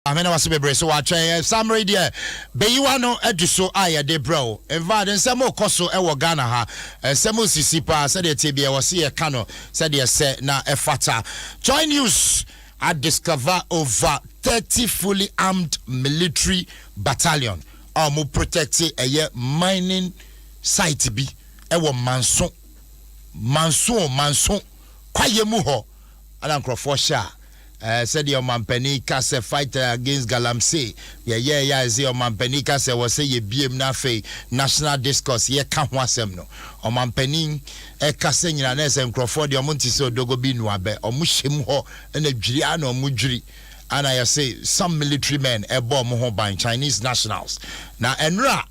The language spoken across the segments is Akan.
Amena was be so watch summary there. Beyi W'ano eduso aye de bro. Eva den semo koso e Ghana ha. Semo sisipa said the tibia was here kano said the se na efata. Join news I discover over 30 fully armed military battalion mu protect a mining site bi e wo manso kwaye mu ho ala nkrofo sha said your mampani kase fight against Galamsey. Yeah, is your mampani kase was say ye biem na fe national discourse ye ka ho asem no. O mampani kase nyina na se Crawford your monti so dogo bi no abe o mu hyem ho na dwiri ana o mu dwiri and I say some military men ebo mo ho ban Chinese nationals. Na enra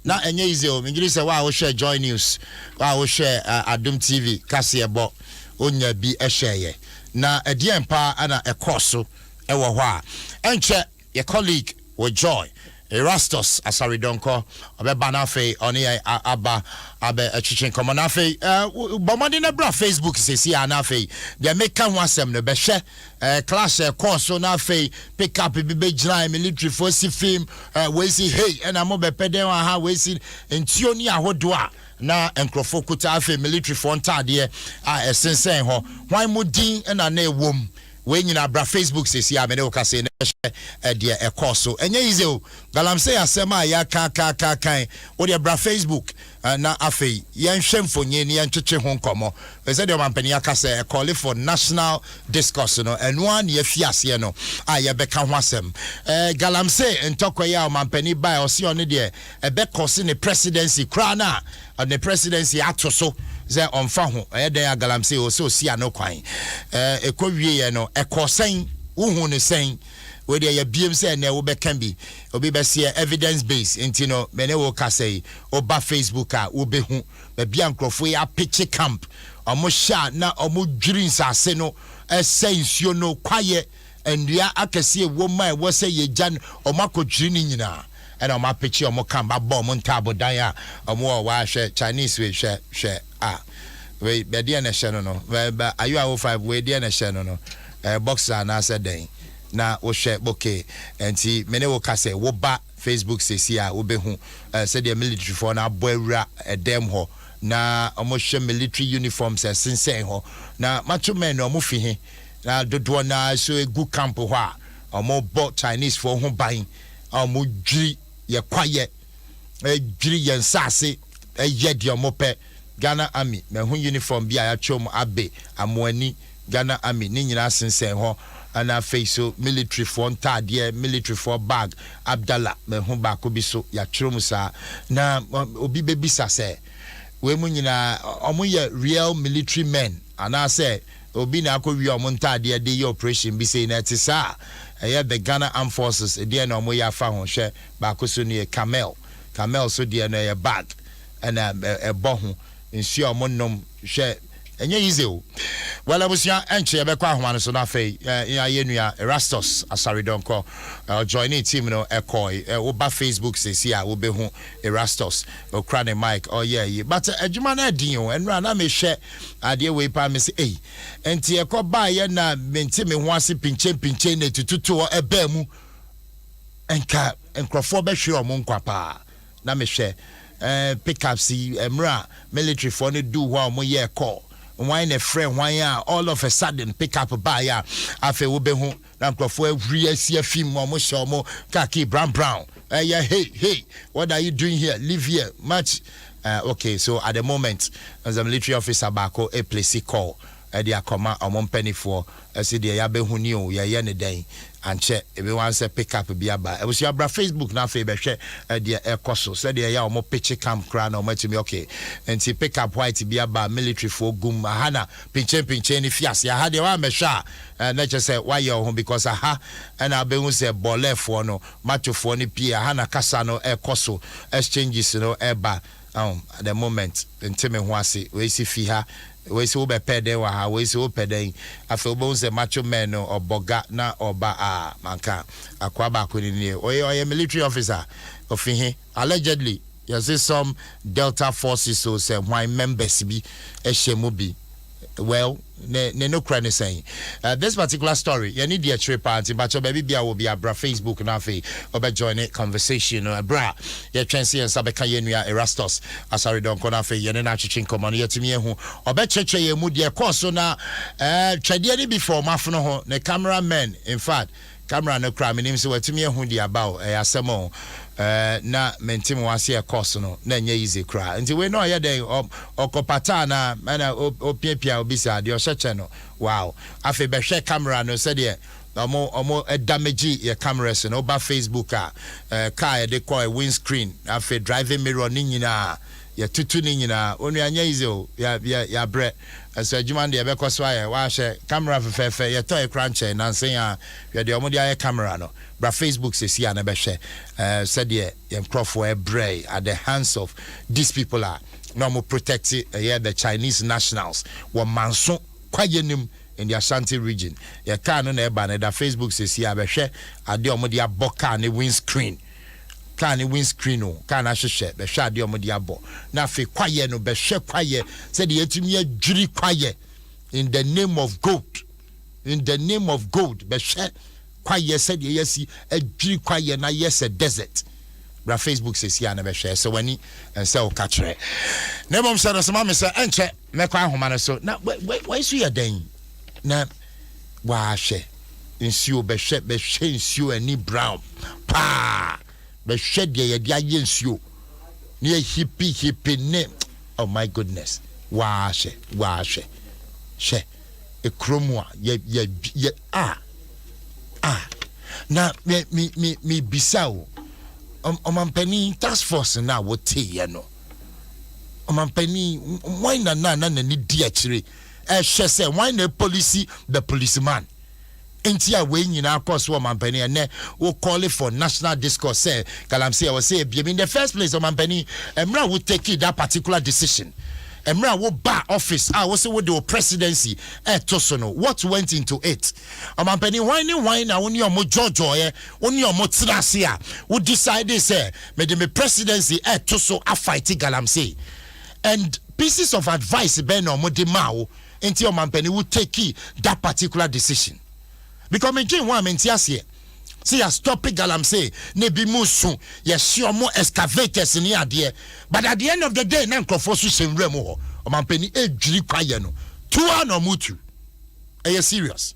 na enye easy o ngiri se wa wo share joy news wa wo share Adom TV kase ebo onya bi share ye. Na ediempa ana ekoso ewo ho a enche your colleague with joy Erastus Asaridonko obeba na fe oni aba abe achichin komo na fe bomadi na bra Facebook sesi na fe de make ho asem no be hwe class course na fe pick up be giant military force film we see hey na mo be peden ha we see entio ni ahodo a na enkrofo kuta afi military front ade a esensen ho hwan modin na na ewom we nyina bra Facebook sesi a me ne okase na hye de ekoso enye easy o Galamsey asema ya kan o de bra Facebook na afi yen hwemfonye ni yen twetwe ho nkomo we say de mampani akase call for national discourse no eno an ye fiase no a ye beka ho asem Galamsey entokoya mampani bai o si on de ebe kose ne presidency kra na the presidency atoso ze onfa ho eden Galamsey o so si anokwan ekowie no ekosen uhu ne sen we dey biem say na wo be kan bi obi be see evidence base enti no me ne wo ka say oba Facebook a wo be hu be bia nkrofo ya pitch camp omo sha na omo dwiri nsase no esensuo no kwaye ndua akase wo mai wo say ye jan omo akodwiri ni nyina and omo pitch omo camp ba bom ntabo dan a omo wa hwe Chinese we hwe we be dey na hwe no ayu a 05 we dey na hwe no boxer na say den na wo hwe okay enti mene wo ka say wo ba Facebook sesi a wo be hu say the military for na boawura edem ho na omo hwe military uniforms sensen ho na macho men no mo fi he na dodo na so egu camp ho a omo bo Chinese for ho ban omo dwiri ye kwaye dwiri ye nsase ye de omo pe Ghana Army me hu uniform bi a ya twom abe amoani Ghana Army ni nyina sensen ho ana face military for ntade military for bag Abdallah me hu ba ko bi so ya twom sa na obi bebisa se we mu nyina omo ye real military men ana say obi na akọwi omo ntade de operation bi say na tisa the Ghana Armed Forces de na omo ya fa ho hwe ba ko so ne camel so de na ye bag ana ebo ho nsi omo nom hwe enye easy o well abusia enche be kwa ahoma no so na fe ya yenua Erastus Asaridonko joining team no ekoi wo ba Facebook sesi a wo be hu Erastus o crane mic oh yeah but adwuma na din o enra na me hwe ade we pa me say eh enti ekoba ye na menti me ho ase pinche na tututu eba mu enka enkrofo be hwe o mo nkwa pa na me hwe pick up si emra military for no do what mo ye call wine a friend why all of a sudden pick up a buyer afe wo be hu na nkrofo ahuri asia film mo show mo kaki brown yeah hey what are you doing here live here much okay so at the moment as a military officer back a place call they are come among penny for see the ya be hu ni o ye ne den anche ebe wan say pick up bi aba e was your bra Facebook na fe be hwe de ekoso say de ya omo pitch camp kra na omo timi okay enti pick up white bi aba military for gum hana pinche ni fiase ha de wa me hwa na che say why your home because aha na be hu say bole for no macho for ni pia hana kasa no ekoso exchanges no eba at the moment ntimi ho ase we si fi ha we say obe pede wa ha we say opede afa obo say macho men no oboga na oba manka akwa ba ko ni oye military officer of he allegedly you see some Delta forces so say why members bi ehye mu bi well, no cranny saying. This particular story, you need the trip party, but your baby will be a bra Facebook and afi or join a conversation or a bra. Your chance and Sabekayenia Erastos, as I don't conafe, Yenachi common yet to me who or bet cheche mudia course so now Chadiani before Mafuno, the cameraman, in fact, camera no crime in him so to me who the about a asemo. Na mentim wasi a course no na nya easy cry nti we no ya den okopata na na opiapia obisa de ohyeche no wow afi be hwe camera no se de omo damage your cameras no ba Facebook car de call a windscreen afi driving mirror ni nyina ya tutu ni nyina onu anya easy o ya bre so adwuma de be koso aye wa hye camera fefefe ye toy crunch na nsen ya de omo de aye camera no bra Facebook says ya na be hwe said ye crofo ebre at the hands of these people are no more protected the Chinese nationals were manso kwayenim in the Ashanti region ye car no na e ba na da Facebook says ya be hwe ade omo de aboka ne windscreen kan windscreen no kan ahwehwe be hwe ade omo de abo na fe kwaye no be hwe kwaye said ye tumi adwiri kwaye in the name of gold be hwe kwaye said ye yesi adwiri kwaye na yes a desert bra Facebook says ya na be hwe so wani ense o ka kire na bom say no so ma me say enche me kwa homa no so na why so ye dan na wa hwe nsuo be hwe nsuo ani brown pa be hwe de ye de aye nsuo ne hippie ne oh my goodness wa hwe she e kromwa ye na me bisao omampani task force na wote ye no omampani why na ni di akire hwe se why na policy the policeman enti a we nyina course omampani ene wo call for national discourse say galamsey was say in the first place omampani emra wo take that particular decision emra wo ba office I was with the presidency tosono what went into it omampani why na woni omo jojo ye woni omo trase a wo decide say me the presidency toso a fight galamsey and pieces of advice be no mo de mawo enti omampani wo take that particular decision because me dream one mentiasie see ya stop galamsey ne bi musu ya sure mo excavators ni ade but at the end of the day na nkrofo so hyenwra mu ho omampani edwiri kwaye no tuwa no mutu serious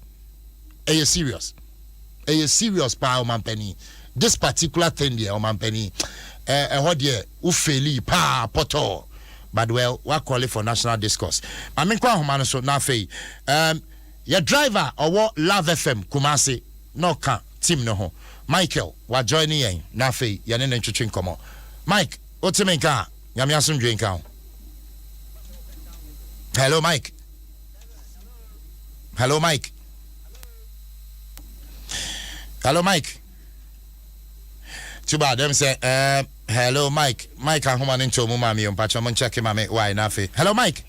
pa omampani this particular thing there omampani ho de u faili pa poto but well we call it for national discourse kwa homa no so na fei your driver or Love FM Kumasi no can team no ho Michael wa joining yen na fei ya ne ntwetwe nkomo Mike otimenka nyame asomdwe nka ho hello Mike tuba dem say hello Mike ahoma ne ntomu mami on pacho mon check mami why na fei hello Mike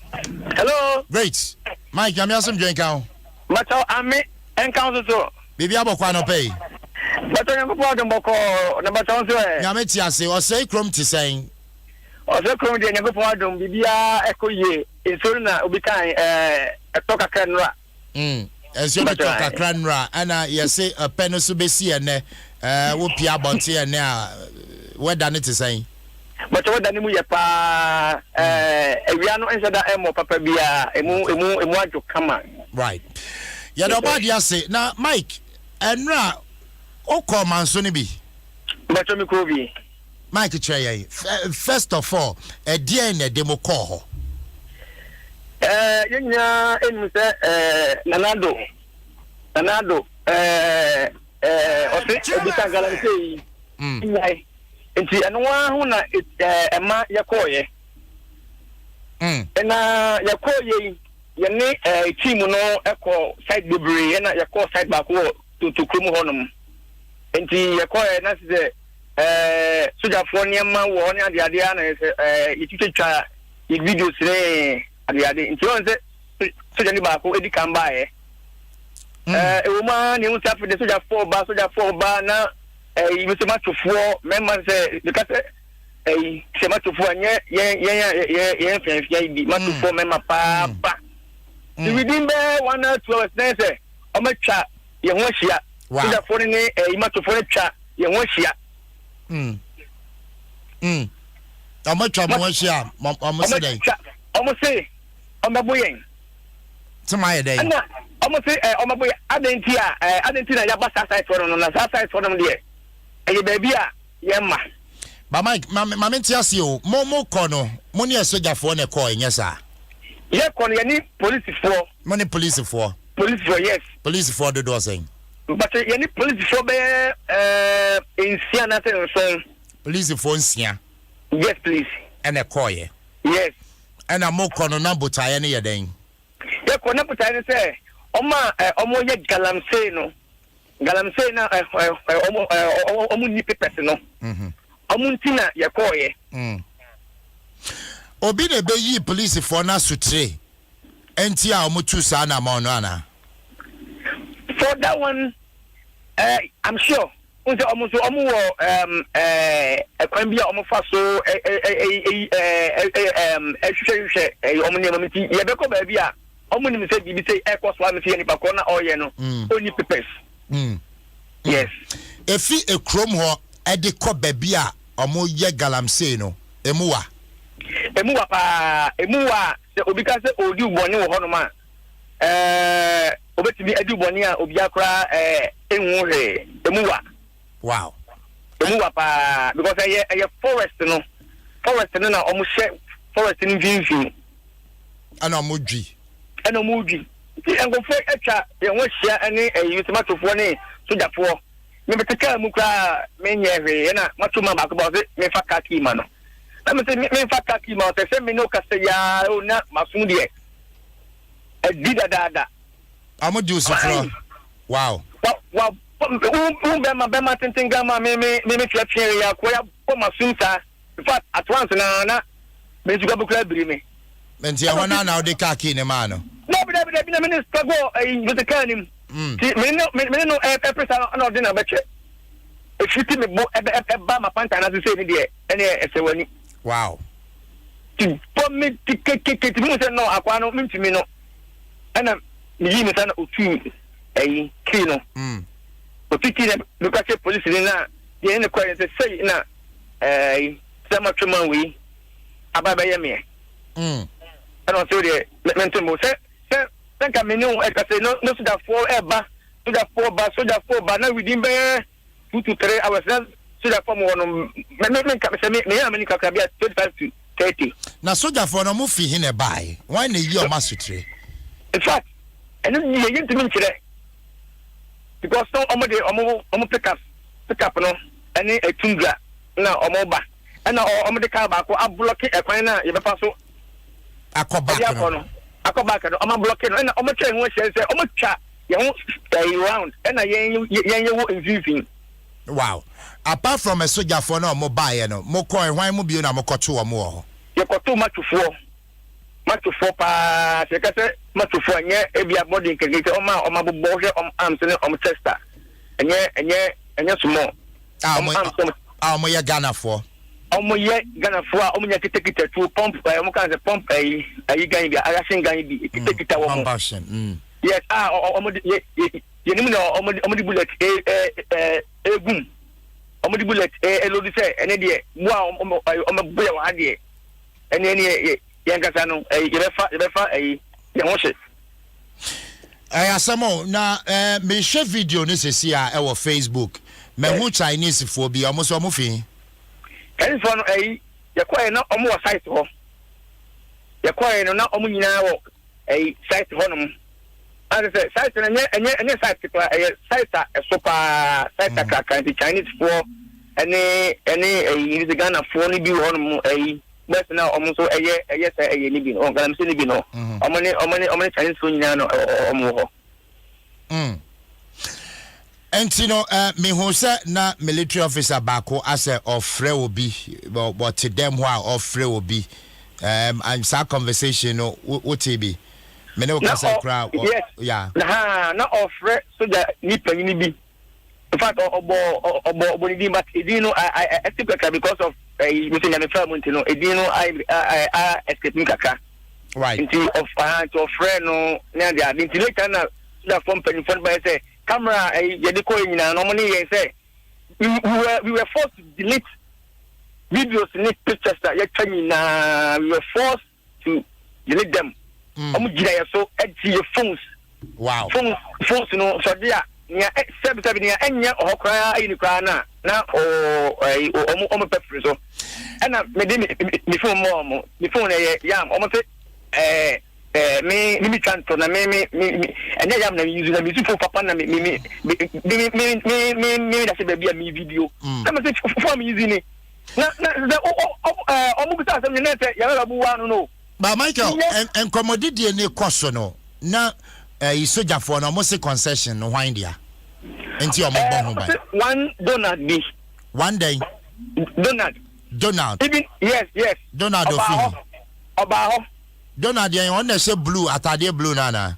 hello great Mike nyame asomdwe nka ho Macho ame encounter so bibi abokwa no pay Macho nyampo do mboko na macho so nyame ti ase o say krom ti sen o say krom de nyampo adom bibia ekoye ensori na obi kan etoka kranra enso betoka kranra ana yese pen so besi ene wo pia bonte ene a weda ne ti sen Macho weda ni mu ye pa ewia no ensada emo papa bia emu adwo kama right ya do bad ya say na Mike enra o call manso ni bi Macho mi ko bi Mike Cheye first of all dear na demo call ho yenya enu se nanado ose ebita galamsey nyai enti anwa hu na ema yakoye na yakoye yene team no eko side library na yako side back to krum honum enti yakoye na se soja for niam wo ne ade na yititwa videos re ade enti on se soja ni back edi kan bae ewoma ni un safe de soja 4 ba na ibise matofo memma se because se matofo anye ye fia bi matofo memma pa within the 1 or 2 hours say omecha ye ho hia ida for ne imato for twa ye ho hia omecha mo hia omo say den omo say omeboyen tama ye den omo say omeboy adenti na ya basa site for no na site for them there e baby a ye ma ba Mike ma menti ase o mo kono mo ne sojafo ne call nyesa ye kono ye ni police for mo ne police for yes police for do saying but ye ni police for be insia na say so police for nsia yes please and a call ye yes and a mo kono na botaye ne ye den ye kono botaye ne say omo ye galamsey na omo ni papers no omuntina ye call ye obi na be yi police for na sutre enti a omutu sa na ma no ana for that one I'm sure unse omo kwambia omo fa so hwehwe omo ne mamiti ye be ko ba bia omo ni me say bibi say ekos wa me say ni pa ko na oye no oni papers yes efi ekrom ho e de ko ba bia omo ye galamsey no emuwa se obi ka se odi uboni wo hono ma obetimi adi uboni a obi akra enwu he emuwa wow emuwa pa because eye forest no na omo she forest ni vinvi ana modwi ti engofo etwa ye ho hia ene yutomatofo ne sojafo me beteka mu kra menye hwe na matuma ba ko ba se me fa kaki ma no na me se me fa kaki ma se me no kase ya na masun de edida dada amodi usufro wow be ma tintinga ma me fiafie ya ko ya ko masun ta in fact at once na me juga bukla biri me enti ya wana na odi kaki ne ma no no be na minister go beteka nim me no presa na ordina beche e fiti me bo e ba ma panta na se ni de ene esewani wow ti po me ti ke mo se no akwa no mintimi no ana mi yi me sana otu ki no otu ki ne ko se police ni na ye ne ko se sei na sama twema wi ababa ye me ana so de mentimo se ka me no e ka se no so da for eba so ba na within be 2 to 3 hours na so da for mo no me ka se me ya me ni ka bia 25 to 30 na soja for no mu fi hin e bai why na yi o masutre in fact and you yin to me kire because no omo pick up no any a tunga na omo ba and omo de car ba ko ablock e kwan na ye be pa so akoba no omo block no and omo twa ho hye se omo twa ye ho round and yen wo inviving wow apart from a soldier for no mo buy no mo coin hwan mo bio na mo koto o mo ho ye koto matufo pa se ka se matufo anye ebia body nkekeke o ma bobo hwe arms ne chester enye sumo mo ye Ghana for a omo nya kitekita tu pump omo kan se pump ayi gan bi arasin gan bi kitekita wo mo yes omo ye nimu no omo di bullet egum omo di bullet elodi se ene de mu a omo boya wa de ene yankasa no ye befa ye ho hye asamo na me share video ni sesi a e wo Facebook me hu Chinese fo bi omo so omo fi kan so no ye ko na omo wa site ho ye ko no na omo nyina wo site ho no and say site na enye site pa site a so pa site ka kan Chinese fo ene ni Ghana fo ni bi ho no but now almost say ni bi no galam se ni bi no omone Chinese fo nyina no omo ho Entino me hu se na military officer bako as a ofre obi but to them who are ofre obi and sa conversation no what be me no ka say crowd yeah na ofre so that ni panyi bi in fact obo ni but edino I escape because of me say na me family no edino I escape me kaka Right. Into of friend no na dia into later na that from penny phone by say camera you dey call in na normally you say we were forced to delete videos and pictures that we were forced to delete them. So your phones. Wow. Phones no so dia nya 7 nya enya okra ayi kra na pepper so and me phone more me phone yam say me can't na me and yam na use na me phone papa na me that say baby me video come say for me using it na bisa say na say ya ba buwa no but Michael and commodity ne cost no na soja for no mo say concession no why dia enti o mo bon ho ba one donald be one day Donald even yes Donald Oba Donald yan on say blue atade blue na man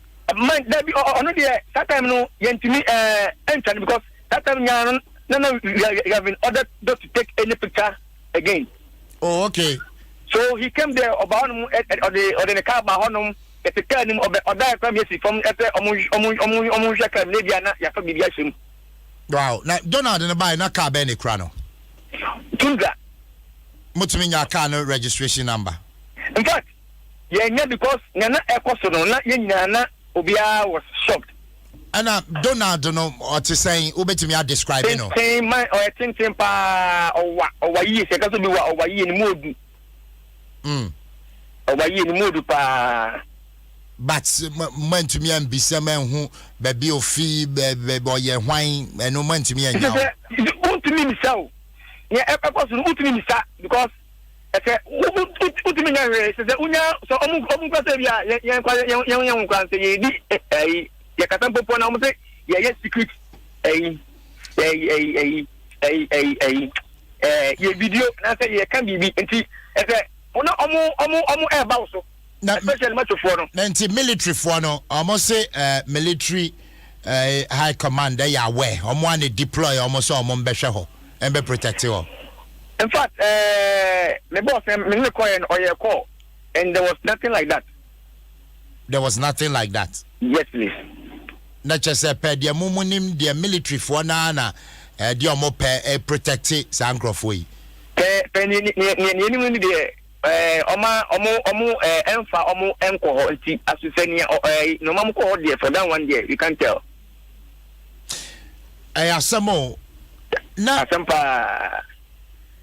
there be ono there that time no yentimi enter because that time no we have been ordered not to take any picture again. Oh, okay. So he came there about or the car ba honum at the car nim oda come here from omu shaka media na ya fa bibia shim. Wow. Now Donald in the buy na car be ne kra no. Tunga. Mutumi nya car no registration number. In fact, yeah, because na ekoso no na yenya na obia was shocked. Ana Donald no or to saying obetumi a describe no. Say my or tin pa o yi se ka so bi wa o yi ni modu. O yi ni modu pa. But man to me and be some man who baby of fee baby boy wine and no man to me and now. To me so. Yeah, ekoso no to me sa because say ultimi na re say unya so omu kwa say bia yen kwa say ye di ya katampo po na omu say ye secret ye video na say ye can be enti say ona omu e ba so especially much for no enti military for no almost say military high command they are aware omu an deploy almost so omu behwe ho and be protected ho. In fact, my boss me call and there was nothing like that. There was nothing like that. Yes, please. Not just a pair, the mumunim, the military for nana, the omo pe protected Sankrofui. Penny, omo emfa omo enko as you say, no mamu call there for that one year, you can't tell. Asamo. Na Asempa.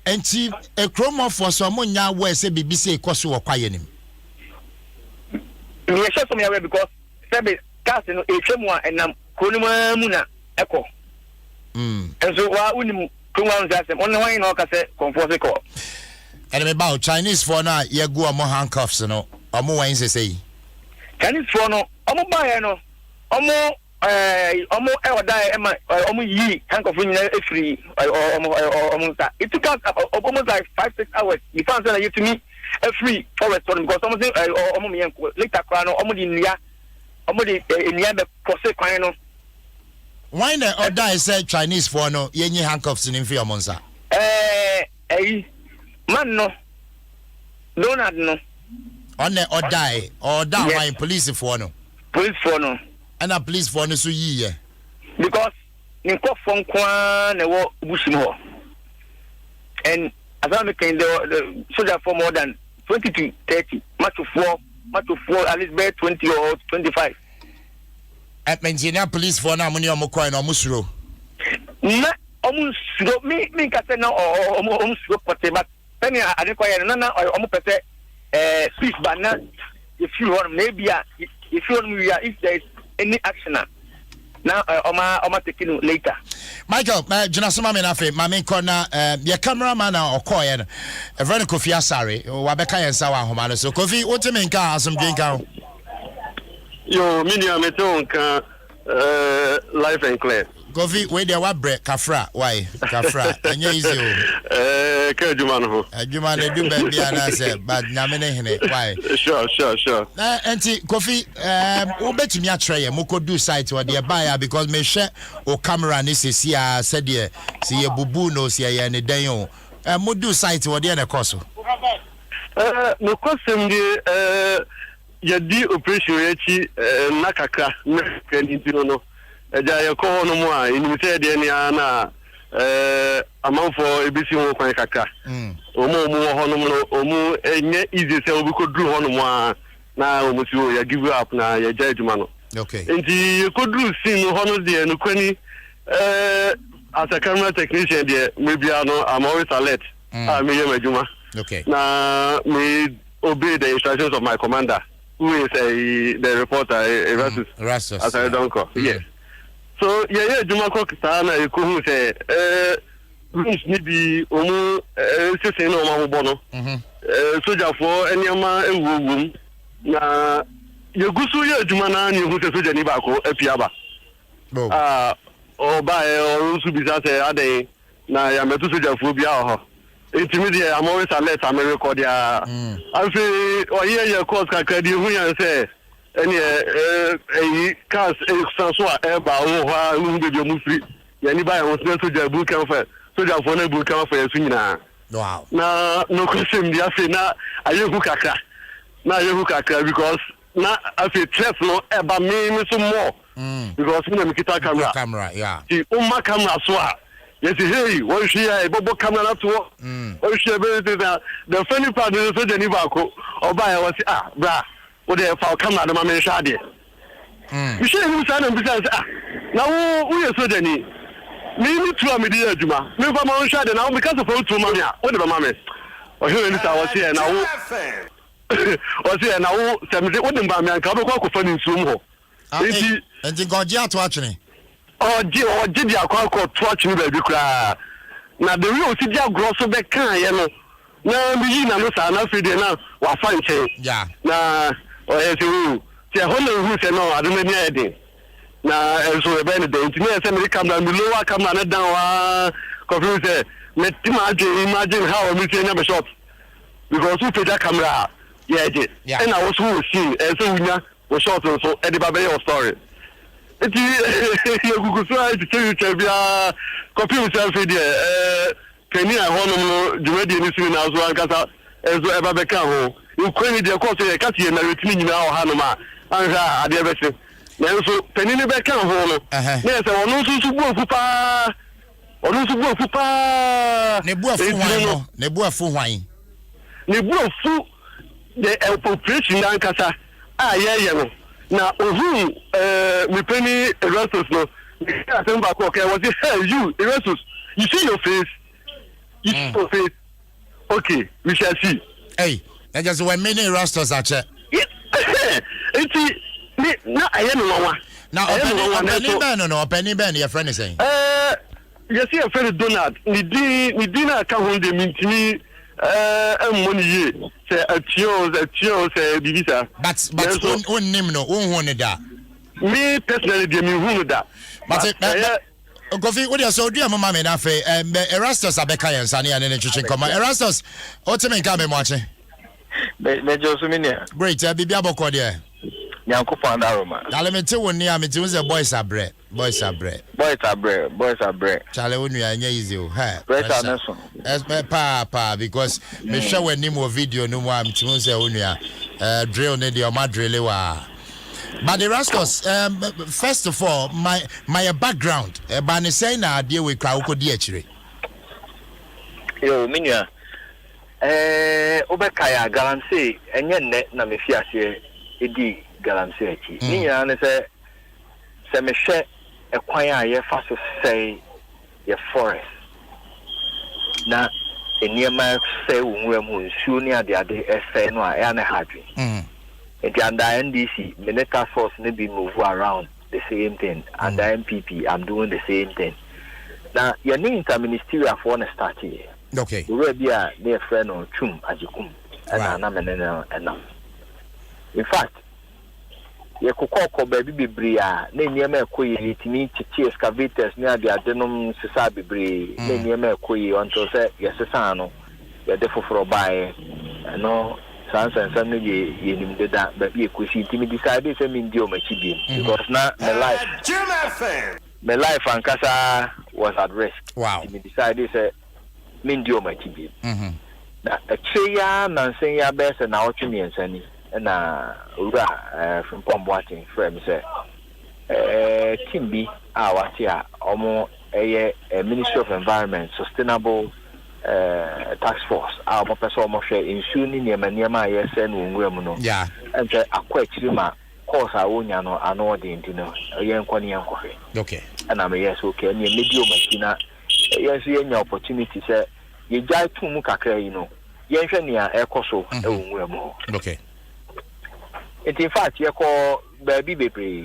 Enti a chroma for some nya where say BBC koso wo kwaye nim. Me sure some away because say cast no etwemu a enam kronuma mu na eko. And so wa unim kronwa nsasem on wan na ka say comfort ko. And me ba Chinese for na ye go am handcuffs no. Omo wan say. Chinese for no omo ba he no. Omo dai omo yi handcuff ni free omo sa. It took us almost like 5-6 hours. You found that you to me free forest for them because omo say omo me enko later kwa no omo di nia be kose kwan no. Why na dai say Chinese for no ye nyi handcuffs ni mfi omo nsa. Man no Donald no. On the dai why police for no. Police for no. And a police for no so ye. Because in Kofon Kwan bushim ho. And as I'm making the soldier for more than 20 to 30, much of four, at least 20 or 25. At Nigeria police for now, money on Mokoi or Musro. Not almost me can now or almost but penny I require none or almost speech, but not if you want maybe if you want if there is any action now Oma taking later. Michael, Jonasoma Menafe, Mami Kona, your cameraman or Koyan, a very Kofi Asari, Wabeka and Sawa Homano. So Kofi, what you mean car some drink out? Yo, Minia Metonka life and clear. Kofi, where there were break, Kafra, why? Kafra, and you Kajumano. Juman, do baby, and I said, but Namine, why? Sure. Auntie Kofi, who bet me a tray, Moko do site or dear buyer because me share or camera this is here, said ye, see a bubu no see a any day on. Mudu site or the other coso. No question, yɛdi operation yɛchi na kakra na kanintino no ɛgya yɛkɔ no mu a ɛnim sɛ deɛ ne na amanfo ebisi ho kwan kakra omu wɔ hɔ no no omu enye easy sɛ obi ko duru hɔ no mu a na omu si o ya give up na ya gya adwuma no okay nti ko duru sin hɔ no deɛ no kwani as a camera technician deɛ maybe I'm always alert me yɛ adwuma okay na me obey the instructions of my commander who is the reporter Erastus as I don't call yes so yeah adwuma ko saa na ekohu sɛ rooms ni bi omu sese na omu abɔ no soja for eniama ewuwum na yegusu ye adwuma na ni hu sɛ soja ni ba ko apiaba oba orusu bisa sɛ adan na ya metu soja for bia ho intimidate I'm always alert I'm record ya afi oye course kakra di hu yan sɛ any cars so eba wo ha hu be bi mu free yani ba yan so soja bu kan fa soja for na bu kan fa yasu nyina wow na no question dia fe na ayehu kakra because na afi threat no eba me so more because me na kita camera yeah the umma camera so a yes hey what she a bobo camera na to what she be the funny part is so jeni ba ko oba ya wasi bra wo de fa camera de ma me hwa de you should even say na wo ye so jeni me tu am di adwuma me fa ma hwa de na wo because of tu ma me a wo de ba ma me o he ni sa wasi na wo wasi na wo se me wo de ba me anka wo ko fa ni nsum ho enti goje ato atwene oji di akwa to atwene ba bi kra na the real si dia grosso be kan ye no na bi yi na no sa na fide na wa fa nche yeah na o ye ti ho na hu se no adome ni ede na so e be ni de enti na se me camera mi lower camera na down wa confuse say me ti ma imagine how me say na be shot because who put that camera yeah and I was who see so unya we shot so e de ba be your story eti you go so to tell you bia copy yourself there keni a ho no jumadi ni sini na so ankasa ezo e ba be ka ho ukwani de course e ka tie na retini nyina ho ha no ma anha ade be se na so peni ni be ka ho no na se wono so bu ofu pa ne bu afu hwan no ne bu afu hwan ne bu afu the appropriation ankasa ye no na ohu me penny Erastus no Asempa ko okay was it hey you Erastus you see your face okay we shall see hey that just when many Erastus are check it's na aye no wa now opening ben your friend is saying you see your friend Donald ni di na ka ho de mintimi money ye say atio say bibisa but on name no on da me personally dey me hu da but Kofi what you so do mama me na fe Erastus abeka yensa ne ne twetwe koma Erastus o teme nka me mo ache me josu me ne great bibia bokọ de Yanko Pandaroma. Dale me te woni a me te unze boys abre. Chale wonu ya nya easy o. Ha. Pressure neso. Pa because me hwe wani mo video no mo am te unze wonu ya drill ne de o ma drill wa. But the Rascals, first of all, my background, ba ne say na ade we kra ukodi akire. Yo, minya. Obekaya galamsey enye ne na me fiase edi galamsey achi. Minya ne se me hwe ekwan a ye fa so say ye forest. Na eniema say wonwura mu nsuo ni ade say no a ya na hadwe. And under NDC, Minister Force may be move around the same thing. Under MPP, I'm doing the same thing. Now, your name interministerial for one start here. Okay. You will be a near friend or chum ajikum. And in fact, you could call baby bria, name your mere quay, it means excavators near the Adenum Sasabi Bri, name your mere quay until say, yes, Sano, you're therefore for a buy, and no. Sansan some ye nim de that but ye kusi timi decide say me ndio machibi because na my life and kasa was at risk. Wow. Me decide say me ndio machibi. Na a cheya na sen ya best na otwe me nsani na owura from Pomboatin frame say team bi a wate a omo Ministry of Environment Sustainable Task Force a omo pese omo hwe insu ni niema yese no nwura mu no yeah ente akwa chirima course a wonya no ano de ntino yenkɔ ne yenkɔhwe okay ana me yes okay ne medio machina yes yenya opportunity say ye jai tum kakra yi no yenhwɛ ne a ɛkɔ so nwura mu okay in fact ye ko baabi bebre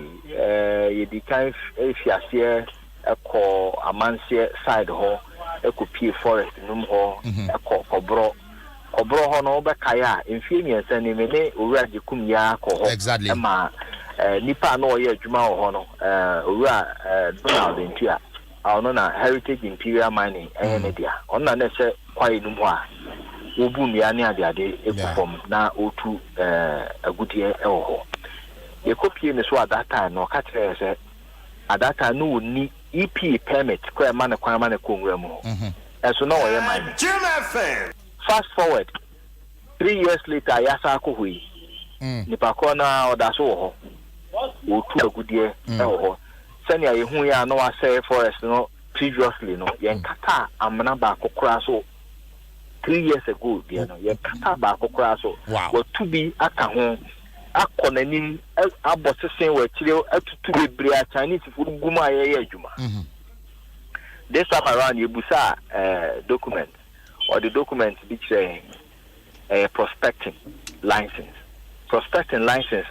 ye di kan fiase ɛkɔ amanse side ho ɛkɔ forest num ho ɛkɔ kɔbro ho no be kaya mfie miensa ni me ne owura jikum ya akɔ ho exactly ma nipa na ɔyɛ adwuma ho no owura Donald Ntua ɔno na Heritage Imperial Mining ne dia ɔno na ne sɛ kwae num ho a obu mia ne ade ekufom na otu agudie ɛwɔ ho ye kopie ne so at that time no ka kyerɛ sɛ at that time no ni EP permit kwa ma ne kwan ma ne konwura mu ɛso na ɔyɛ mining fast forward 3 years later yasa akohui nipa ko na odaso wo ho otu agudie ɛwɔ ho sɛnea yehu ya no asɛ forest no previously no yenkata amana ba kokora so 3 years ago bia no yenkata ba kokora so watu bi aka ho akonanim abosesen wa kire atutu bebre a Chinese food guma ye adwuma this time around yebusa document or the document which prospecting license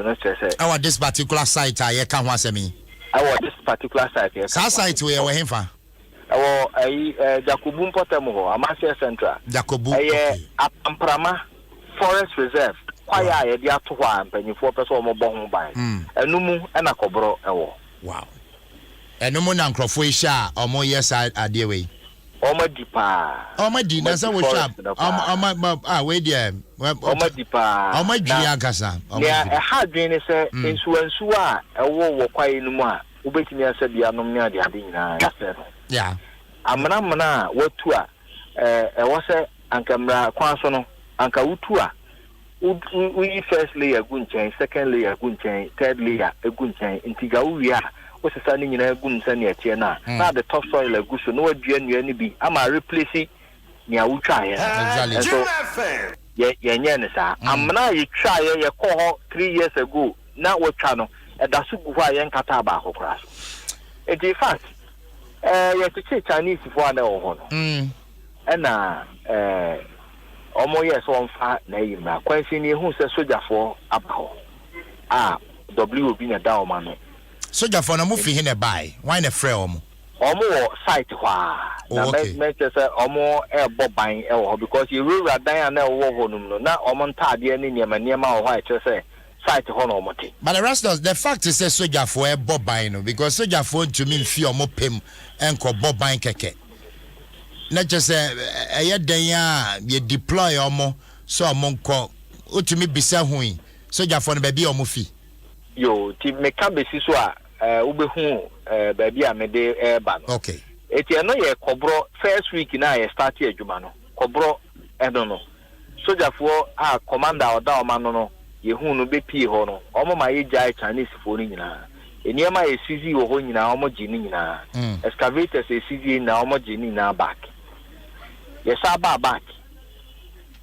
no say our this particular site I can ho asemi our this particular site site we we hemfa our Jacobu Potem ho Amasia Central Jacobu Amprama Forest Reserve kwaya ye dia to ho ampanyifo pese o mo bo ho ban enumu na kobro ewo wow enumu na nkrofo ihia o mo yes ade we Oma dipa. Oma di na sa wo sharp. Oma we dia. Oma dipa. Oma dwi ankasa. Ya ha dwen ne se ensuansu a ewo wo kwae no mu a ubetimi asa bia nom ne ade nyina. Yeah. Amana watu a ewo se ankamra kwan so no anka wutu a we first layer gunchen, second layer gunchen, third layer gunchen intiga wi a osisa ni nyina gun nsa ne atie na the top soil aguso no adua nua ni bi ama replace ni awutwa ye so ye nye ne sa amna ye twa ye kɔ hɔ 3 years ago na wotwa no ɛda so gu hɔ a ye nkata ba akokora so in fact ye to Chinese fo na wɔ hɔ no ɛna omo ye so onfa na yima kwansi ni hu sɛ sojafo aba hɔ a WOB na da o ma no soja for na mu fi hine buy why na frɛ omo site hwa na me say omo ebo ban ewo because you rura dan na ewo ho num no na omo ntade ne niema ho ha che say site ho no omo te but the rest of the fact is say soja for ebo ban no because soja for to me fi omo pem enko boban keke na che say eye dan a ye deploy omo so omo nko otumi bisa hui soja for no ba bi omo fi yo ti meka besi so a ubehu baabi a mede eba no okay eti eno ye kobro first week na ye start adwuma no kobro eno no sojafo a commander oda oma no ye hu no be pie ho no omo ma ye jai Chinese fo ni nyina eniema ye sizi wo ho nyina omo ji ni nyina excavators ye sizi na omo ji ni na back ye sa back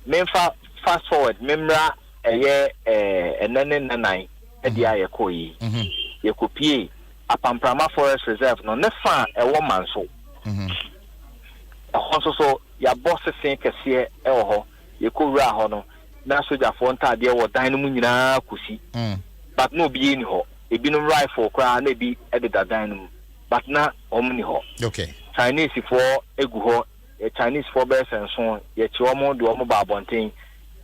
memfa fast forward memra eye enene nanan edia ye koyi ye kopie apamprama forest reserve no ne fa ewo manso so ya boss sen kese ewo ho ye ko wura ho no na soja fo ntade wo dan no mu nyina kusi but no bi ni ho ebi no rifle kra na bi ededa dan no but na omni ho okay Chinese fo egu ho Chinese fo be senso ye chi omo de omo ba bonten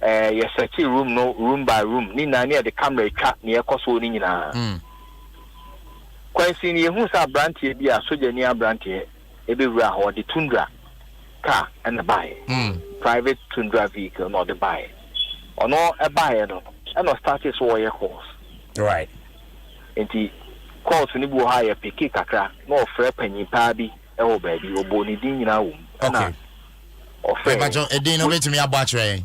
ye search room by room ni na near the camera twa ne ye koso ni nyina kwansi ni hu sa brantie bi a soja ni abrantie ebe wura ho the Tundra car and buy private Tundra vehicle no the buy ono e buy no e no start so ye course right enti course ni bu ha ye piki kakra no ofre panyin pa bi e wo ba bi oboni din nyina wo na ofre e ba jo e din no betimi abo atwe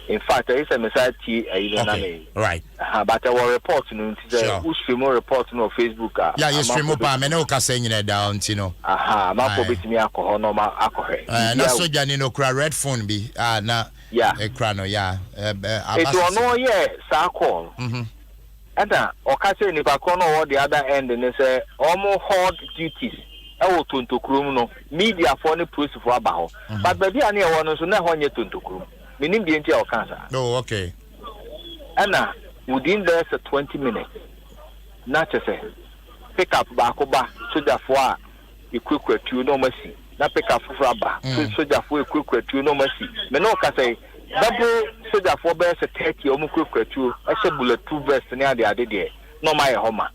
In fact, there is a message okay. Right. But our report no who stream report no Facebook yeah, you stream up me no ka say nyina down you ma ko betimi akọ no ma akọhwe na soja ni no kra red phone bi na ekra no it no yeah sa call ada o ka say ni ba ko no the other end ni say almost hold duties e wo tontokrum no media for ni press for aba ho but baby ani e wo no so na ho nye tontokrum minim bi enti o kan sa no okay ana within there 20 minutes na say pick up back ba soldier for a equiquetu no mercy na pick up for ba soldier for equiquetu no mercy me no ka say double soldier for be 30 o mu equiquetu e se bulletproof vest ni ade de no my homa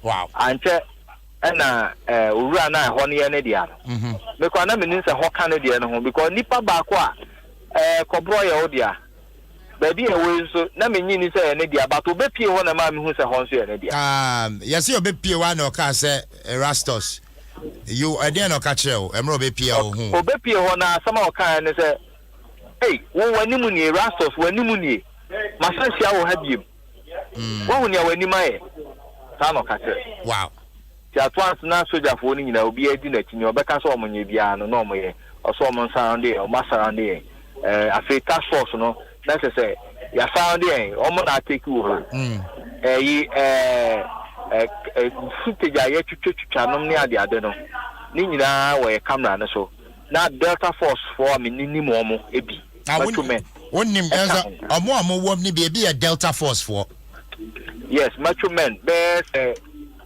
wow ante na owura na ho ne ne dia no because na me nin se ho kan ne dia no ho because nipa ba ko a kobro ye odia baby e so na me nyini se ne dia but obepie ho na ma me hu se ho so ye ne dia yes you obepie wa na o ka se Erastus you again no ka kire emro obepie ho obepie ho na sama o kan ne se hey wo wani mu ni Erastus wani mu ni masansia wo ha biem wo hu ni wani mai sa no ka kire wow ti atwans na soldier fo ni nyina obi adi na tinyo obeka so omonye bia no no moye oso omon sound o ma sound Africa force no that's say ya sound omo na take over footage ya twetwetwa no ne ade no ni nyina we camera no so na Delta Force for me ni mo mo ebi macho men onim enza omo wom ni bi ya Delta Force for yes macho men be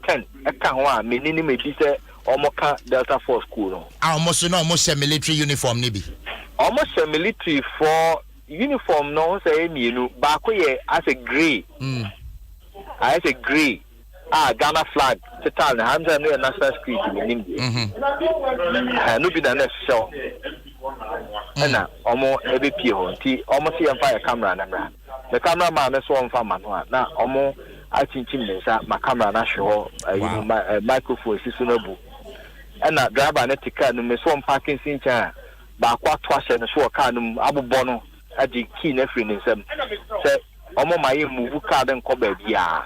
10 eka ho a me ni me bi se omo ka Delta Force cool no almost no almost a military uniform ni bi almost a military for uniform no say mienu ba ko ye as a gray as a gray Ghana flag total na hamza no national security nim no bi na next show na omo ebe pie ho nti omo se yemfa ya camera na mra the camera man so onfa ma no na omo achinchim nsa ma camera na hwe ho microphone siso na bu na driver na tika no me so parking sincha ba kwa to ahye no so car no abobọ no adi key na free nsem se omo ma ye move car den ko ba bia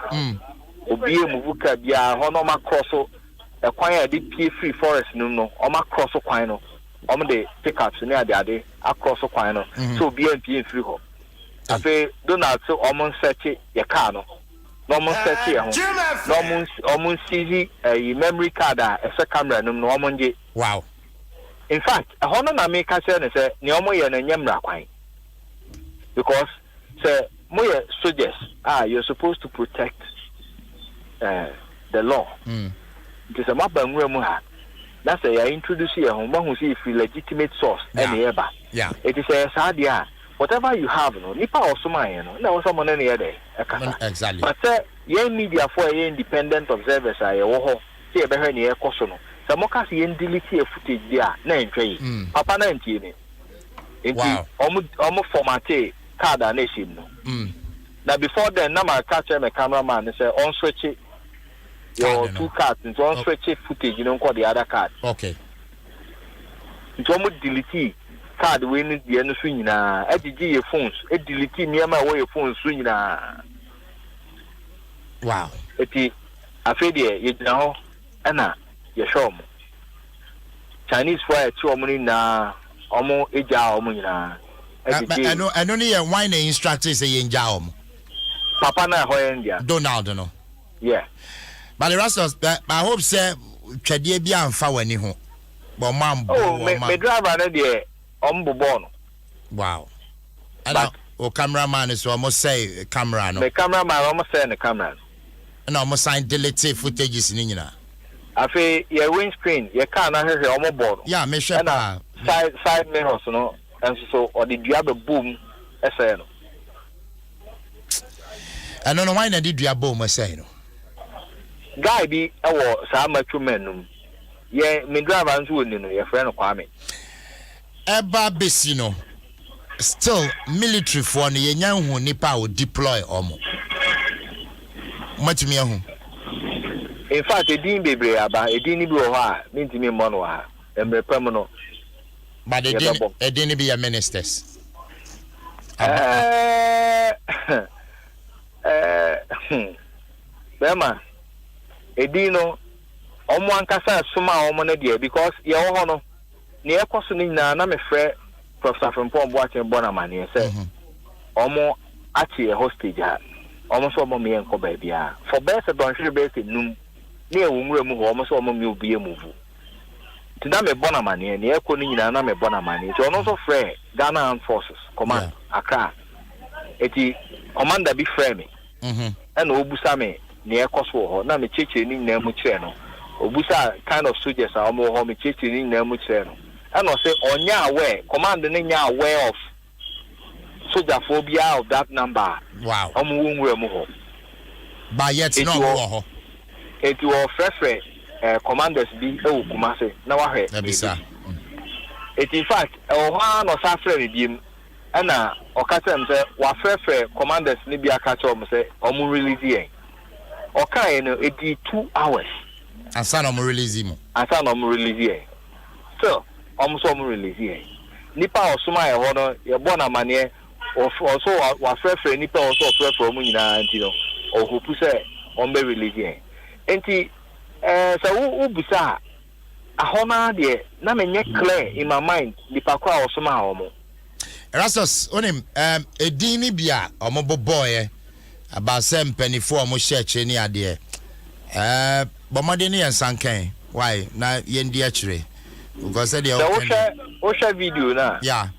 obi move car bia ho no ma cross e kwan ya di pie free forest no omo cross kwan no omo de pickups ni ade across kwan no so obi empie free ho afi Donald so omo search ye car no omo search ye ho no omo seize memory card e se camera no omo nje wow in fact hono na me ka say ne say ne omo ye na nyamra kwan because say moye soldiers you're supposed to protect the law because am abanwe mu ha na say ya introduce ye ho ma hu see if legitimate source any eba it is a sadia whatever you have no nipa osoma ye no na wo somo na ne ye dey exactly but say ye media for ye independent observers ye wo ho see e be hwe ne ye koso no Samoka si delete footage there na entwe papa na entie ni enti omo formate card na shim no na before then na ma catch my cameraman say on switch your two cards and on switch footage you know call the other card okay nti omo delete card we ni de no so nyina agigi your phones delete niam we your phones so nyina wow eti afede ye gina ho na ye show mo Chinese fire to omo na omo eja omo nyina eno ni ye wine instructors say ye nja omo papa na ho India Donald no yeah but the rest of I hope say twede bia amfa wani ho but mambo me driver na de ombobo no wow and o cameraman is almost say camera no the cameraman almost say the camera na almost sign delete footages ni nyina afi your windscreen your car na hwe omo board yeah me sure na side mirrors no and so or the dua be boom say no and no why na di dua boom say no guy bi e wo sa macho menum ye me driver nso woni no ye friend Kwame eba besi no still military for no ye nya hu nipa o deploy omo matumi ahu in fact edin bebre aba edin ni bi wo ha mentimi mo no ha emre pam no but edin ni bi ya ministers Bema edino omo ankasa soma omo na dia because ye wo ho no ne ekoso ni na na me frɛ Professor Frempong Boachen Bonamani say omo ati a hostage ha omo so omo me enko ba bia for best don hwe best num ne e wumura mu ho omo so omo me obi emuvu ti na me Bonamani ne ekɔ ni nyina na me Bonamani ti ono so frɛ Ghana Armed Forces Command Accra eti commander bi frɛ me and obusa me ne ekoso ho na me cheche ni nyina mu kyerɛ no obusa kind of soldiers a omo ho me cheche ni nyina mu kyerɛ no and I say onya aware command ni nya aware of soldier phobia of that number. Wow. Mu ho. But yet no ho. It was fresh commanders bi e Kumase na wa hwe. Ebisa. It in fact o no sa frɛ bi m na o ka tell say wa fresh commanders ni bi aka tell me say omu release yen. O kai no it 2 hours. Asa no mu release mu. Asa no mu release yen. So almost release here. Nipa osuma e ho no ye bo na mane also wa frefre nipa also frefre mu nyina anti no o hope say on be release here. Enti so u busa ahona de na menye clear in my mind nipa kwa osuma omo. Erastus onim edini bia omo boboye aba sem penifo omo church ni ade bomade ni ensankan why na yendi akire. Because the Osha video na. Yeah.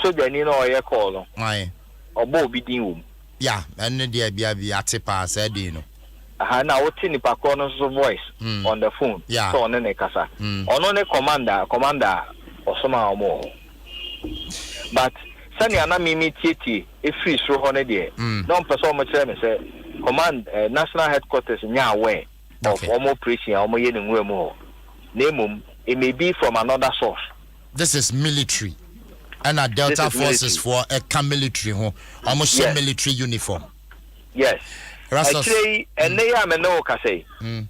So the ni no ye call no. Aye. Obo bi din wom. Yeah, and the bia atipa said no. Aha na woti ni pa no so voice on the phone. Yeah. So on ne kasa. Ono ne commander osoma omo. But sani ana mimi tieti e free so ho ne de. No person mo kire me say command national headquarters nya aware of omo operation omo ye ne nwura mu ho. Name it may be from another source. This is military. And a Delta Forces for a military home. Almost military uniform. Yes. Actually, and they are no say. An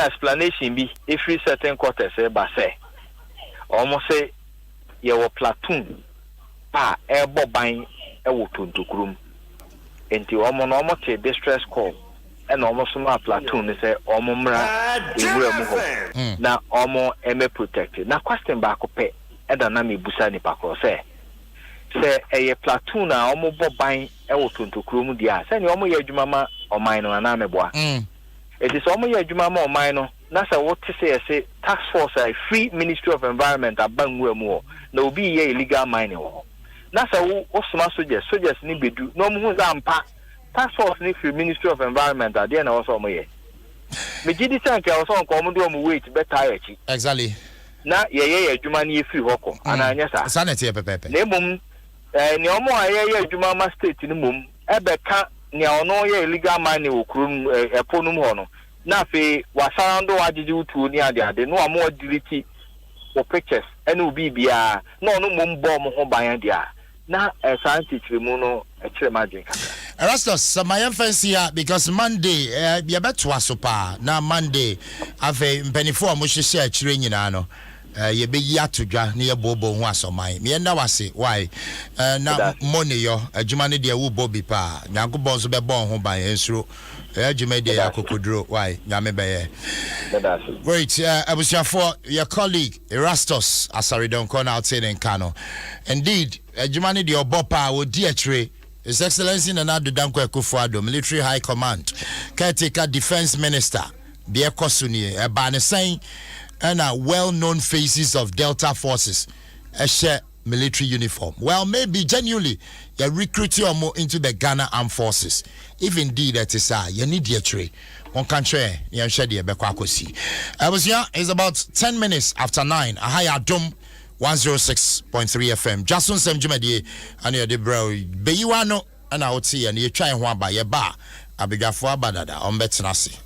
explanation be if we certain quarters say almost say your platoon air bobine a wotun to groom into almost a distress call. And almost my platoon say omumra na omo eme protected na question back pe e da na me busa ni pakro say a platoon na omo boban e wotonto krom dia say ni omo ye adwuma ma oman no na me boa it is omo ye adwuma ma oman no na say what say task force a free Ministry of Environment abanwu mu na obi ye illegal mining wo na say wo soma soldiers ni bedu no mu hu zampa task force ni free Ministry of Environment at the end also moye. Me gidi tank ya also nko mu do mu wait better yachi. Exactly. Na ye adwuma ni free hoko. Ana anya sa. Sanity pepepe. Na mum ni omo ye adwuma ma state ni mum ebe ka ni ono ye illegal mining okrum eponum ho no. Na fe wasando agigi utu ni ade no amo delete o pictures ene obi bia na ono mum bo mo ho ban dia. Na scientific mu no magic. Erastus, my fancy because Monday, you bet Dwaso pa na Monday. Ave mpenifo mo hye akire nyina no. Ye be yi atodwa na ye bobo ho asoman. Me na wase why? Na money yo adwuma ne de wo bobi pa. Nyankobon so be bon ho ban ensuro. Adwuma de akokodro why? Nyame be ye. Great. Abusiafo your colleague Erastus Asaridon kon outside in Kano. Indeed, adwuma ne de obopa wo di akire. His Excellency Nana Danko Akufo-Addo, Military High Command, Caretaker Defense Minister, Bia Kosuni, Ebane saying, and well-known faces of Delta Forces, a share military uniform. Well, maybe genuinely, you're recruiting more into the Ghana Armed Forces. If indeed that is you need your trade. One country, you share the Bekwakosi. I was here, it's about 10 minutes after 9. Adom 106.3 FM. Dwaso Nsem Beyi W'ano and I would see and you try one by your bar. Abigafo abadada on betinasi.